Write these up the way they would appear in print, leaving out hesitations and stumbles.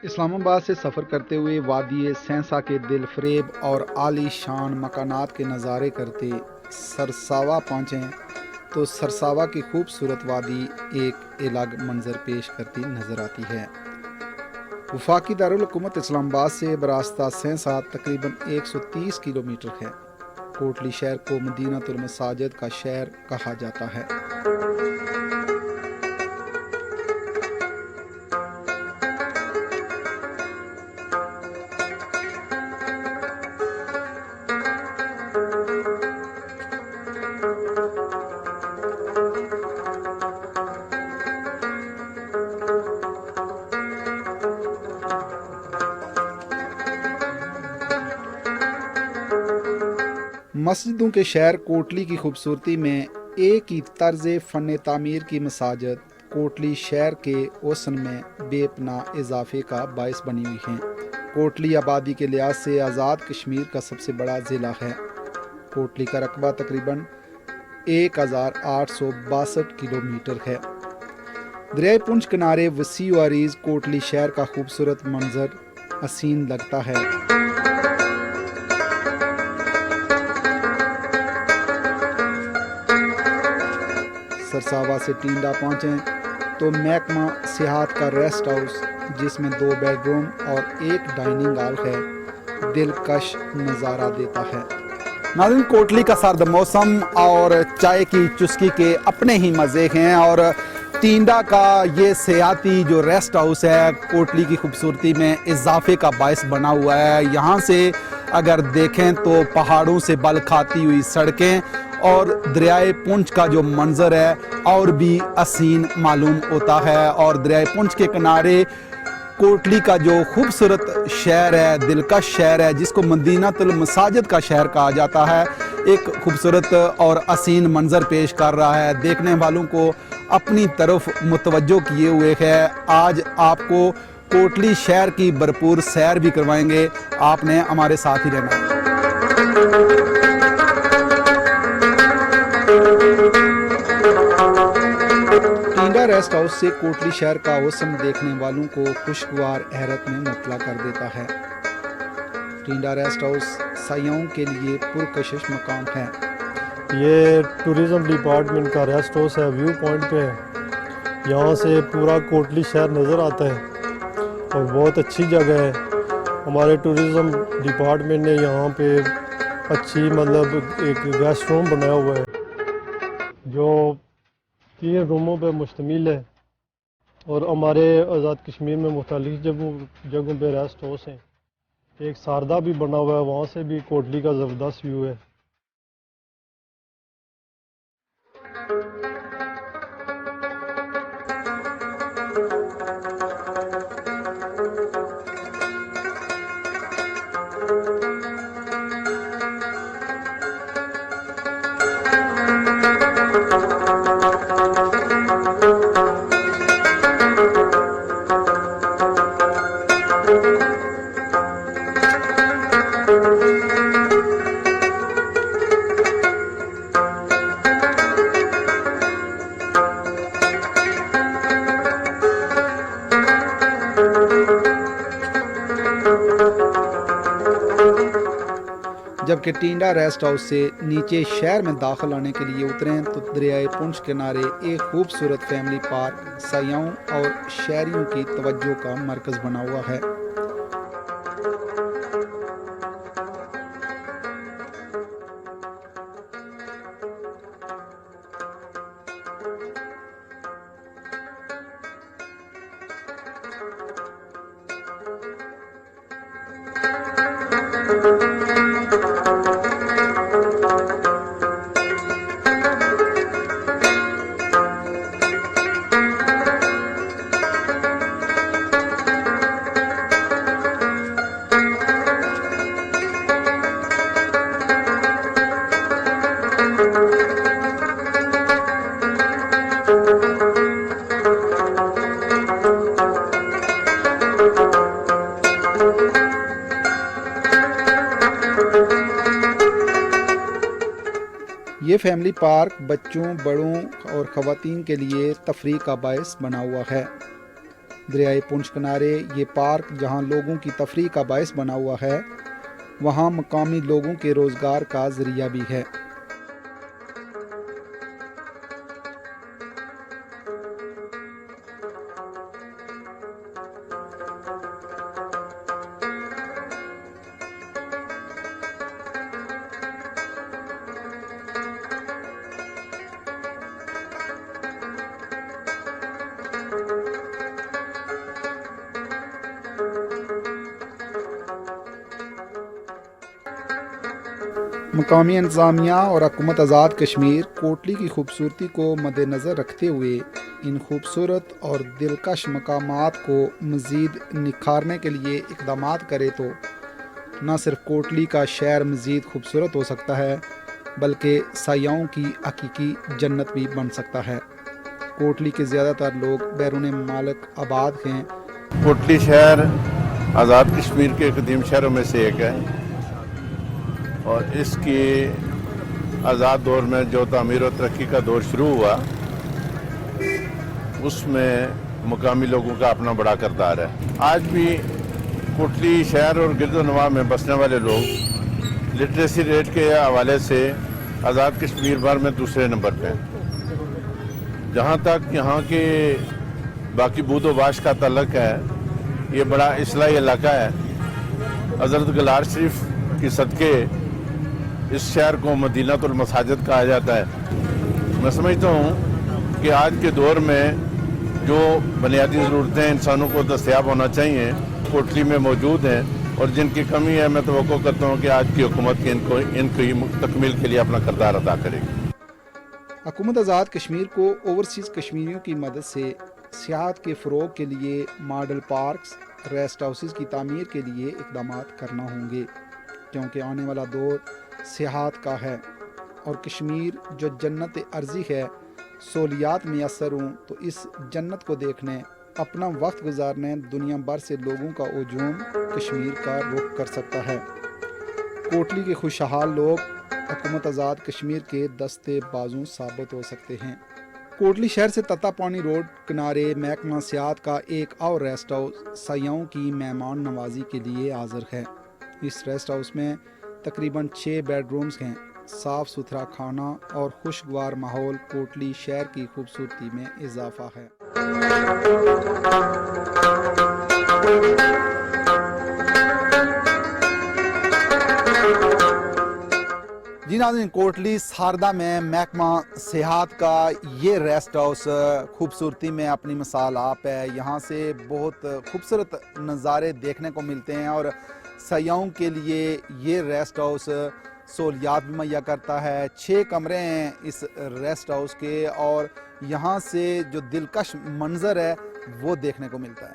इस्लामाबाद से सफ़र करते हुए वादी सेंसा के दिलफरेब और आली शान मकानात के नज़ारे करते सरसावा पहुँचें तो सरसावा की खूबसूरत वादी एक अलग मंजर पेश करती नज़र आती है। वफाकी दारुल हुकूमत इस्लामाबाद से बरास्ता सेंसा तकरीबन 130 किलोमीटर है। कोटली शहर को मदीनातुल मसाजिद का शहर कहा जाता है। मस्जिदों के शहर कोटली की खूबसूरती में एक ही तर्ज फ़न तामीर की मसाजिद कोटली शहर के ओसन में बेपना इजाफे का बायस बनी हुई हैं। कोटली आबादी के लिहाज से आज़ाद कश्मीर का सबसे बड़ा ज़िला है। कोटली का रकबा तकरीबन 1862 किलोमीटर है। दरियाए पुंछ किनारे वसी व अरीज़ कोटली शहर का खूबसूरत मंजर हसीन लगता है। सरसावा से टींडा पहुँचें तो महकमा सियाहत का रेस्ट हाउस जिसमें 2 बेडरूम और 1 डाइनिंग हॉल है दिलकश नज़ारा देता है। नाज़रीन, कोटली का सर्द मौसम और चाय की चुस्की के अपने ही मज़े हैं और टींडा का ये सियाती जो रेस्ट हाउस है कोटली की खूबसूरती में इजाफे का बायस बना हुआ है। यहाँ से अगर देखें तो पहाड़ों से बल खाती हुई सड़कें और दरियाए पुंछ का जो मंजर है और भी हसीन मालूम होता है। और दरियाए पुंछ के किनारे कोटली का जो खूबसूरत शहर है, दिलकश शहर है, जिसको मदीनातुल मसाजिद का शहर कहा जाता है, एक खूबसूरत और हसीन मंजर पेश कर रहा है। देखने वालों को अपनी तरफ मुतवज्जो किए हुए है। आज आपको कोटली शहर की भरपूर सैर भी करवाएंगे। आपने हमारे साथ ही रहना। टींडा रेस्ट हाउस से कोटली शहर का मौसम देखने वालों को खुशगवार हैरत में मुब्तला कर देता है। टींडा रेस्ट हाउस सयाहों के लिए पुरकशिश मकाम है। ये टूरिज़्म डिपार्टमेंट का रेस्ट हाउस है, व्यू पॉइंट पे है। यहाँ से पूरा कोटली शहर नज़र आता है और बहुत अच्छी जगह है। हमारे टूरिज़्म डिपार्टमेंट ने यहाँ पे अच्छी मतलब एक गेस्ट रूम बनाया हुआ है जो 3 रूमों पे मुश्तमिल है और हमारे आज़ाद कश्मीर में मुख्तलिफ जगहों पे रेस्ट हाउस हैं। एक सारदा भी बना हुआ है, वहाँ से भी कोटली का ज़बरदस्त व्यू है। जबकि टींडा रेस्ट हाउस से नीचे शहर में दाखिल आने के लिए उतरें तो दरियाए पुंछ किनारे एक खूबसूरत फैमिली पार्क सयाहों और शहरियों की तवज्जो का मरकज़ बना हुआ है। ये फैमिली पार्क बच्चों, बड़ों और ख़वातीन के लिए तफरीह का बायस बना हुआ है। दरियाए पुंछ किनारे ये पार्क जहां लोगों की तफरीह का बायस बना हुआ है, वहां मकामी लोगों के रोज़गार का ज़रिया भी है। मकामी इंतज़ामिया और हुकूमत आज़ाद कश्मीर कोटली की खूबसूरती को मद्देनज़र रखते हुए इन खूबसूरत और दिलकश मकामात को मज़ीद निखारने के लिए इक़दाम करे तो न सिर्फ कोटली का शहर मज़ीद खूबसूरत हो सकता है, बल्कि सायाओं की हकीकी जन्नत भी बन सकता है। कोटली के ज़्यादातर लोग बैरून ममालिक आबाद हैं। कोटली शहर आज़ाद कश्मीर के कदीम शहरों में से एक है और इसकी आज़ाद दौर में जो तामीर और तरक्की का दौर शुरू हुआ, उसमें मुकामी लोगों का अपना बड़ा किरदार है। आज भी कोटली शहर और गिरदोनवा में बसने वाले लोग लिटरेसी रेट के हवाले से आज़ाद कश्मीर भर में दूसरे नंबर पे हैं। जहाँ तक यहाँ के बाकी बूदोबाश का तल्लक है, ये बड़ा इस्लाही इलाका है। हज़रत गलार शरीफ की सदके इस शहर को मदीनातुल मसाजिद कहा जाता है। मैं समझता हूँ कि आज के दौर में जो बुनियादी ज़रूरतें इंसानों को दस्तयाब होना चाहिए कोटली में मौजूद हैं, और जिनकी कमी है मैं तवक्को करता हूँ कि आज की हुकूमत की इनकी तकमील के लिए अपना किरदार अदा करेगी। हुकूमत आज़ाद कश्मीर को ओवरसीज़ कश्मीरियों की मदद से सियाहत के फ़रोग़ के लिए मॉडल पार्क्स, रेस्ट हाउसेस की तामीर के लिए इक़दाम करना होंगे, क्योंकि आने वाला दौर सियाहत का है और कश्मीर जो जन्नत अर्ज़ी है, सहूलियात मैसर हों तो इस जन्नत को देखने, अपना वक्त गुजारने दुनिया भर से लोगों का हुजूम कश्मीर का रुख कर सकता है। कोटली के खुशहाल लोग हुकूमत आज़ाद कश्मीर के दस्ते बाजू साबित हो सकते हैं। कोटली शहर से तत्तापानी रोड किनारे महकमा सियाहत का एक और रेस्ट हाउस सायाओं की मेहमान नवाजी के लिए हाजिर है। इस रेस्ट हाउस में तकरीबन 6 बेडरूम्स हैं। साफ़ सुथरा खाना और खुशगवार माहौल कोटली शहर की खूबसूरती में इजाफा है। जी नाज़रीन, कोटली सारदा में महकमा सियाहत का ये रेस्ट हाउस खूबसूरती में अपनी मिसाल आप है। यहाँ से बहुत खूबसूरत नज़ारे देखने को मिलते हैं और सयाहों के लिए ये रेस्ट हाउस सहूलियात भी मुहैया करता है। 6 कमरे हैं इस रेस्ट हाउस के और यहाँ से जो दिलकश मंजर है वो देखने को मिलता है।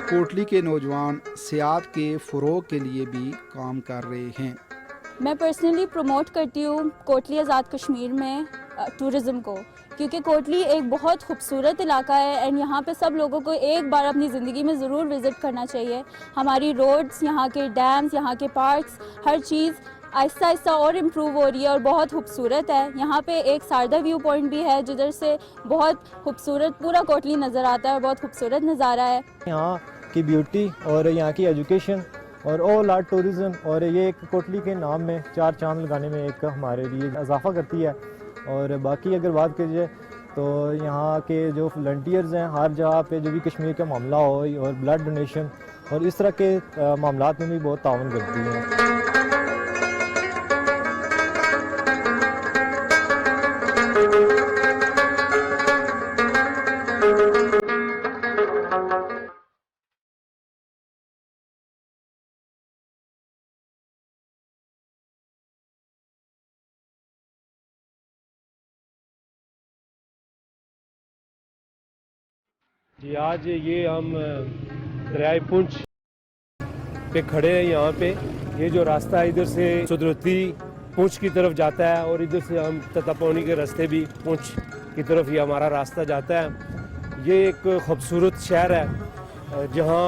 कोटली के नौजवान सियाहत के फ़रोग़ के लिए भी काम कर रहे हैं। मैं पर्सनली प्रमोट करती हूँ कोटली आज़ाद कश्मीर में टूरिज़म को, क्योंकि कोटली एक बहुत खूबसूरत इलाका है एंड यहाँ पे सब लोगों को एक बार अपनी ज़िंदगी में ज़रूर विज़िट करना चाहिए। हमारी रोड्स, यहाँ के डैम्स, यहाँ के पार्क्स, हर चीज़ आहिस्ता आहिस्ता और इम्प्रूव हो रही है और बहुत खूबसूरत है। यहाँ पे एक सारदा व्यू पॉइंट भी है जिधर से बहुत खूबसूरत पूरा कोटली नज़र आता है और बहुत खूबसूरत नज़ारा है। यहाँ की ब्यूटी और यहाँ की एजुकेशन और ऑल आर्ट टूरिज़म और ये एक कोटली के नाम में 4 चांद लगाने में एक हमारे लिए इजाफा करती है। और बाकी अगर बात की जाए तो यहाँ के जो वॉलंटियर्स हैं हर जगह पे जो भी कश्मीर का मामला हो और ब्लड डोनेशन और इस तरह के मामलात में भी बहुत ताउन करती हैं। जी आज ये हम दरियाए पुंछ पे खड़े हैं। यहाँ पे ये जो रास्ता है इधर से सुदरती पुंछ की तरफ जाता है और इधर से हम तत्तापानी के रास्ते भी पुंछ की तरफ ये हमारा रास्ता जाता है। ये एक खूबसूरत शहर है जहाँ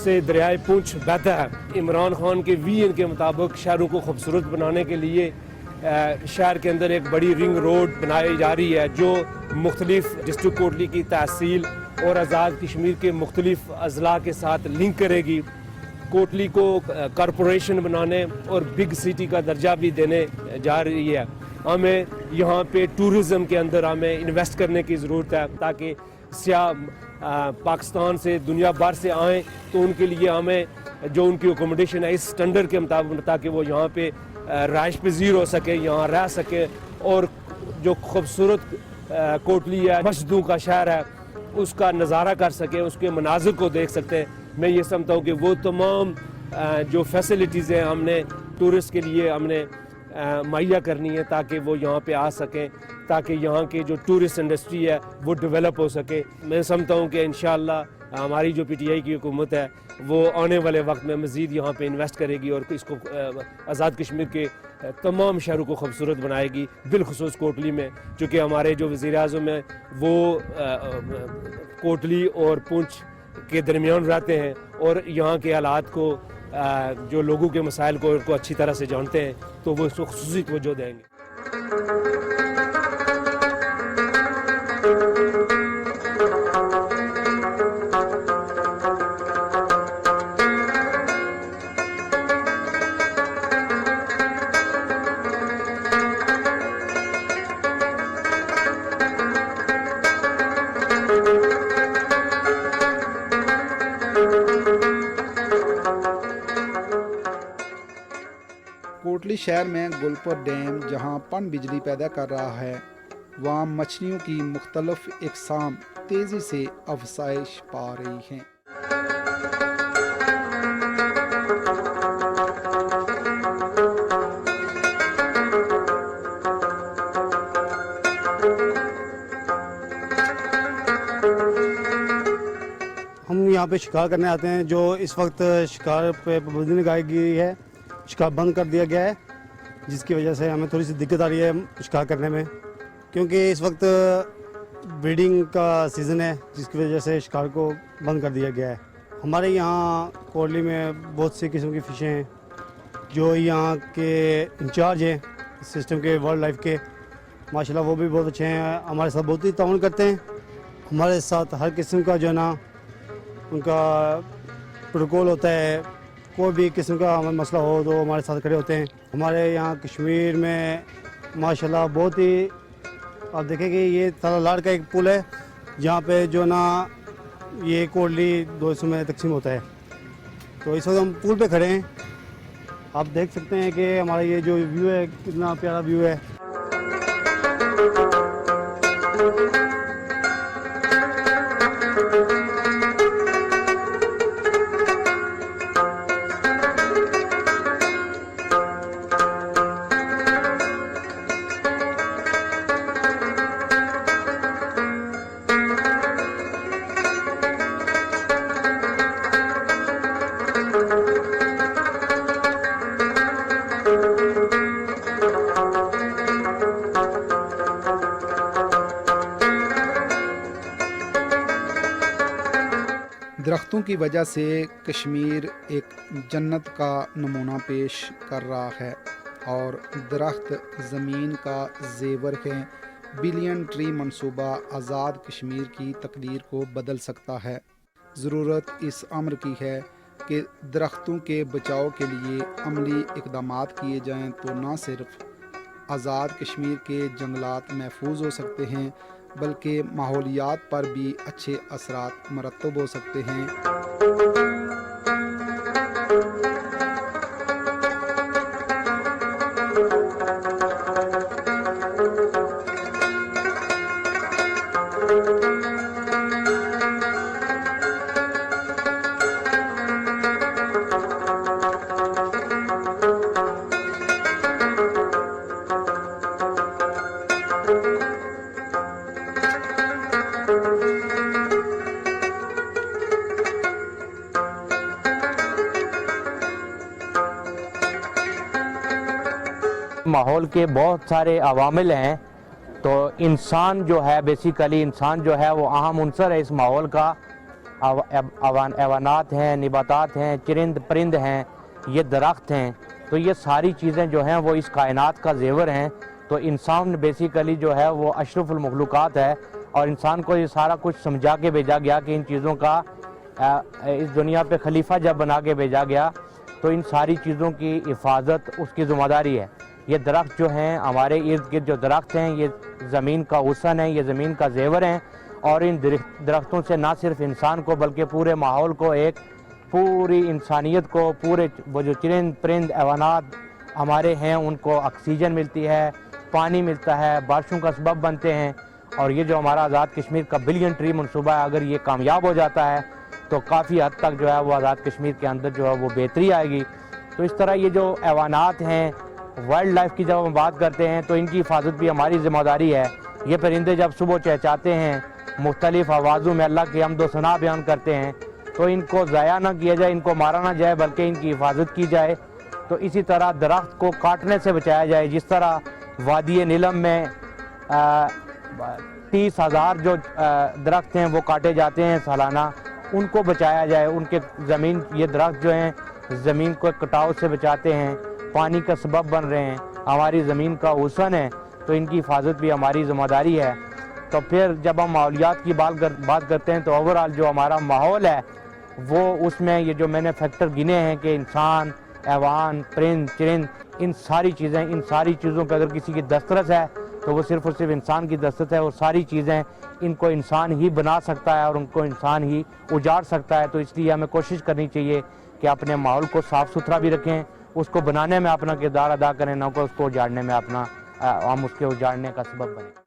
से दरियाए पूंछ बहता है। इमरान खान के विजन के मुताबिक शहरों को खूबसूरत बनाने के लिए शहर के अंदर एक बड़ी रिंग रोड बनाई जा रही है जो मुख्तलिफ डिस्ट्रिक्ट कोटली की तहसील और आज़ाद कश्मीर के मुख्तलिफ अजला के साथ लिंक करेगी। कोटली को कॉरपोरेशन बनाने और बिग सिटी का दर्जा भी देने जा रही है। हमें यहाँ पे टूरिज़म के अंदर हमें इन्वेस्ट करने की ज़रूरत है ताकि सियाह पाकिस्तान से दुनिया भर से आएँ तो उनके लिए हमें जो उनकी अकोमोडेशन है इस स्टैंडर्ड के मुताबिक ताकि वो यहाँ पे राइश पजीर हो सके, यहाँ रह सके और जो खूबसूरत कोटली है, मस्जिदों का शहर है, उसका नज़ारा कर सके, उसके मनाजिर को देख सकते हैं। मैं ये समझता हूँ कि वो तमाम जो फैसिलिटीज़ हैं हमने टूरिस्ट के लिए हमने मुहैया करनी है ताकि वो यहाँ पे आ सकें, ताकि यहाँ की जो टूरिस्ट इंडस्ट्री है वो डेवलप हो सके। मैं समझता हूँ कि इंशाअल्लाह हमारी जो पीटीआई की हुकूमत है वो आने वाले वक्त में मज़ीद यहाँ पे इन्वेस्ट करेगी और इसको आज़ाद कश्मीर के तमाम शहरों को खूबसूरत बनाएगी, बिलखुसूस कोटली में, चूँकि हमारे जो वज़ीर-ए-आज़म हैं वो कोटली और पूंछ के दरमियान रहते हैं और यहाँ के हालात को जो लोगों के मसाइल को उनको अच्छी तरह से जानते हैं, तो वो इसको खुसूसी तवज्जो देंगे। कोटली शहर में गुलपुर डैम जहां पन बिजली पैदा कर रहा है, वहाँ मछलियों की मुख्तलिफ इकसाम तेज़ी से अफसाइश पा रही हैं। हम यहाँ पे शिकार करने आते हैं। जो इस वक्त शिकार पे पाबंदी लगाई गई है, शिकार बंद कर दिया गया है, जिसकी वजह से हमें थोड़ी सी दिक्कत आ रही है शिकार करने में, क्योंकि इस वक्त ब्रीडिंग का सीज़न है, जिसकी वजह से शिकार को बंद कर दिया गया है। हमारे यहाँ कोटली में बहुत सी किस्म की फ़िशें हैं। जो यहाँ के इंचार्ज हैं सिस्टम के वाइल्ड लाइफ के, माशाल्लाह वो भी बहुत अच्छे हैं, हमारे साथ बहुत ही ताउन करते हैं। हमारे साथ हर किस्म का जो है ना उनका प्रोटोकॉल होता है, कोई भी किस्म का मसला हो तो हमारे साथ खड़े होते हैं। हमारे यहाँ कश्मीर में माशाल्लाह बहुत ही, आप देखेंगे ये तलालाड़ का एक पुल है जहाँ पे जो ना ये कोटली 2 हिस्सों में तकसीम होता है। तो इस वक्त हम पुल पे खड़े हैं, आप देख सकते हैं कि हमारा ये जो व्यू है कितना प्यारा व्यू है। दरख्तों की वजह से कश्मीर एक जन्नत का नमूना पेश कर रहा है और दरख्त ज़मीन का जेवर है। बिलियन ट्री मंसूबा आज़ाद कश्मीर की तकदीर को बदल सकता है। ज़रूरत इस अमर की है कि दरख्तों के बचाव के लिए अमली इक़दामात किए जाएं, तो न सिर्फ आज़ाद कश्मीर के जंगलात महफूज हो सकते हैं बल्कि माहौलियात पर भी अच्छे असरात मरतब हो सकते हैं। माहौल के बहुत सारे अवामिल हैं, तो इंसान जो है बेसिकली इंसान जो है वो अहम उनसर है इस माहौल का। एवानात हैं, निबातात हैं, चरिंद परिंद हैं, ये दरख्त हैं, तो ये सारी चीज़ें जो हैं वो इस कायनात का जेवर हैं। तो इंसान बेसिकली जो है वो अशरफुल मखलूक़ात है और इंसान को ये सारा कुछ समझा के भेजा गया कि इन चीज़ों का इस दुनिया पे खलीफा जब बना के भेजा गया तो इन सारी चीज़ों की हिफाजत उसकी ज़िम्मेदारी है। ये दरख्त जो हैं हमारे इर्द गिर्द जो दरख्त हैं ये ज़मीन का हुस्न है, ये ज़मीन का जेवर हैं और इन दरख्तों से ना सिर्फ इंसान को बल्कि पूरे माहौल को, एक पूरी इंसानियत को, पूरे वो जो चरिंद परिंद एवानात हमारे हैं उनको ऑक्सीजन मिलती है, पानी मिलता है, बारिशों का सबब बनते हैं। और ये जो हमारा आज़ाद कश्मीर का बिलियन ट्री मनसूबा है, अगर ये कामयाब हो जाता है तो काफ़ी हद तक जो है वो आज़ाद कश्मीर के अंदर जो है वो बेहतरी आएगी। तो इस तरह ये जो एवानात हैं, वाइल्ड लाइफ की जब हम बात करते हैं तो इनकी हिफाजत भी हमारी ज़िम्मेदारी है। ये परिंदे जब सुबह चहचहाते हैं, मुख्तलिफ़ आवाज़ों में अल्लाह की हम्द व सना बयान करते हैं, तो इनको ज़ाया ना किया जाए, इनको मारा ना जाए, बल्कि इनकी हिफाजत की जाए। तो इसी तरह दरख्त को काटने से बचाया जाए। जिस तरह वादी नीलम में 30,000 जो दरख्त हैं वो काटे जाते हैं सालाना, उनको बचाया जाए। उनके ज़मीन, ये दरख्त जो हैं ज़मीन को कटाव से बचाते हैं, पानी का सबब बन रहे हैं, हमारी ज़मीन का हुस्न है, तो इनकी हिफाजत भी हमारी ज़िम्मेदारी है। तो फिर जब हम माहौलियात की बात करते हैं तो ओवरऑल जो हमारा माहौल है वो उसमें ये जो मैंने फैक्टर गिने हैं कि इंसान, हैवान, परिंद, चरिंद, इन सारी चीज़ों पर अगर किसी की दस्तरस है तो वो सिर्फ़ और सिर्फ इंसान की दस्तरस है। और सारी चीज़ें इनको इंसान ही बना सकता है और उनको इंसान ही उजाड़ सकता है। तो इसलिए हमें कोशिश करनी चाहिए कि अपने माहौल को साफ़ सुथरा भी रखें, उसको बनाने में अपना किरदार अदा करें, ना कि उसको उजाड़ने में हम उसके उजाड़ने का सबब बने।